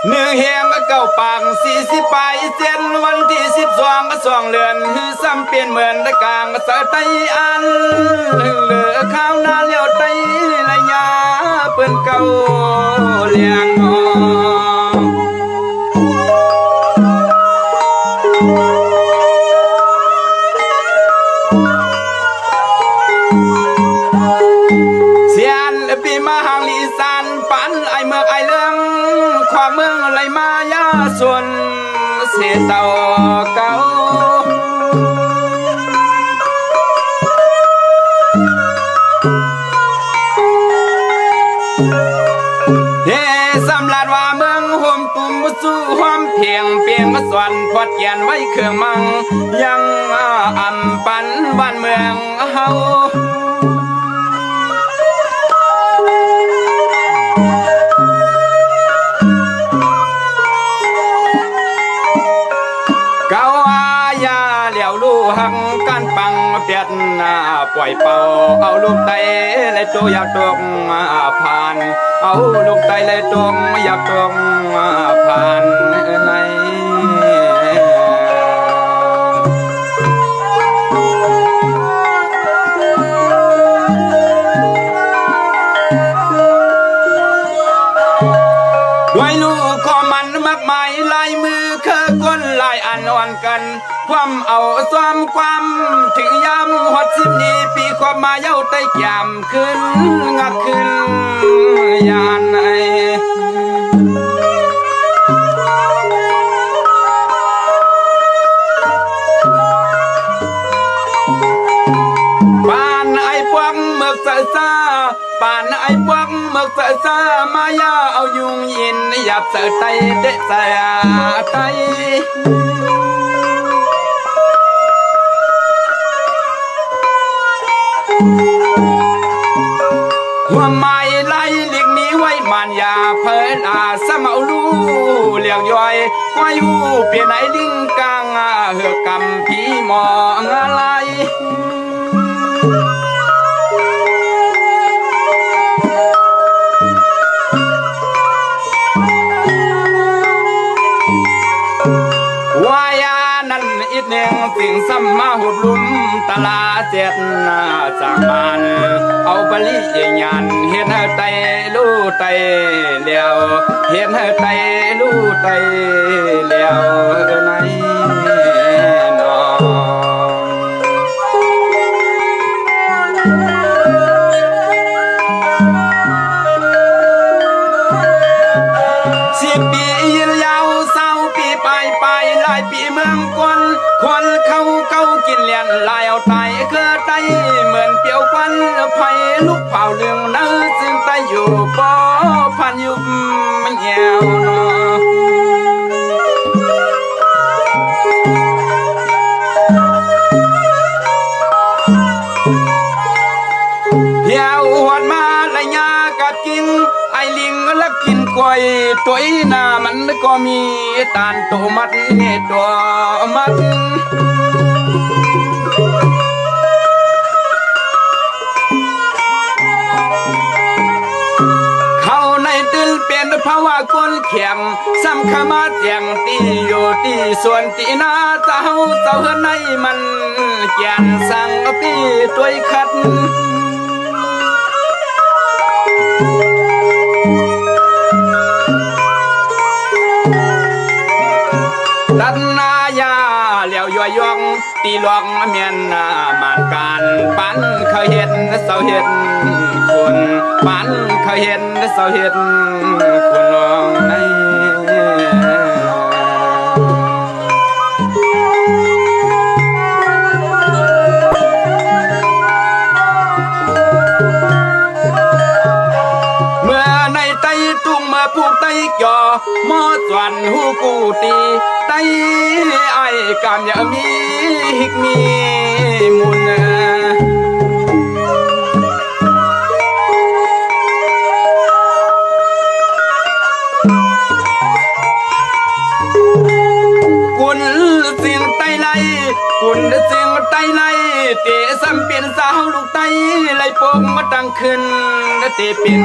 หนึ่งแห่งเก้าปาง40 ปลายเส้นวันที่12 เดือนซ้ำเปลี่ยนเหมือนตะกลางสะไตอันเหลือข้าวนาเลี้ยวไตระยะเปิ้นเก่าเลี้ยงเสียนปีมาหางลีสานปันไอเมืองไอเรื่องความเมืองไหลมายาส่วนเสียเต่าเก่าเฮ้สำลัดว่าเมืองห่มตุ่มสู้ความเพียงเปียงสวนพอดเกียนไว้เครื่องมังยังอำปันบ้านเมืองเฮาหักกันปังเปียดปล่อยเป่าเอาลูกไตเลยตัวอยากตกผ่านเอาลูกไตเลยตัวอยากตกผ่านในด้วยลูกขอมันมากมายลายมือเคยก้นลายอันอ่อนกันความเอาความถึงยามหด10 นี้ปีความมาเย้าไต้ยามขึ้นงักขึ้นยานไอปานไอพวกเมือกซาปานไอพวกเมือกซามายาเอายุงยินหยับเสไตเดะสยาไตหัวไม้ไล่เลียงนี้ไว้มันยาเพิ่นสมเอาลูเลี้ยงย่อยว่าอยู่เปลี่ยนไหนลิงกลางเหือกกำผีหมองอะไรวายานั่นอีกหนึ่งสิ่งซ้ำมาหุบลุ่มตลาเจ็ดสามมันเอาบริยานเห็นไตลู่ไตเลี้ยวเห็นไตลู่ไตเลี้ยวในน10 ปียืนยาว20 ปีไปหลายปีเมืองคนเขากินเลียนลายเอาไตเคือไตเหมือนเปียวควันไฟลูกเผาเรื่องนั้นซึ่งไตอยู่ปอพันยุบมันแยวเนาะเที่ยวหวดมาละยากัดกินไอลิงลักกินกล้วยตัวอีน่ามันก็มีตานโตมัดเงตัวมัดเขาในตึลเป็นภาวะคนเขียงซ้ำขมาเสียงตีอยู่ที่ส่วนตีนาเจ้าในมันแก่นสั่งปีตัวขัดตัดนายาเหลียวย่อยยองตีหลวงเมียนมานการปันเขาเห็นเสาเห็นคนปันเขาเห็นเสาเห็นคนลองในเมื่อในไตตุงมาผูกไตจ่อมอสวนหูกูตีไตไอกามอย่ามีหิกมีมุนกุนสิงไตไลกุนสิงไตไลเตะซ้ำเป็นสาวลูกไตไลปงมาตั้งขึ้นเตะเป็น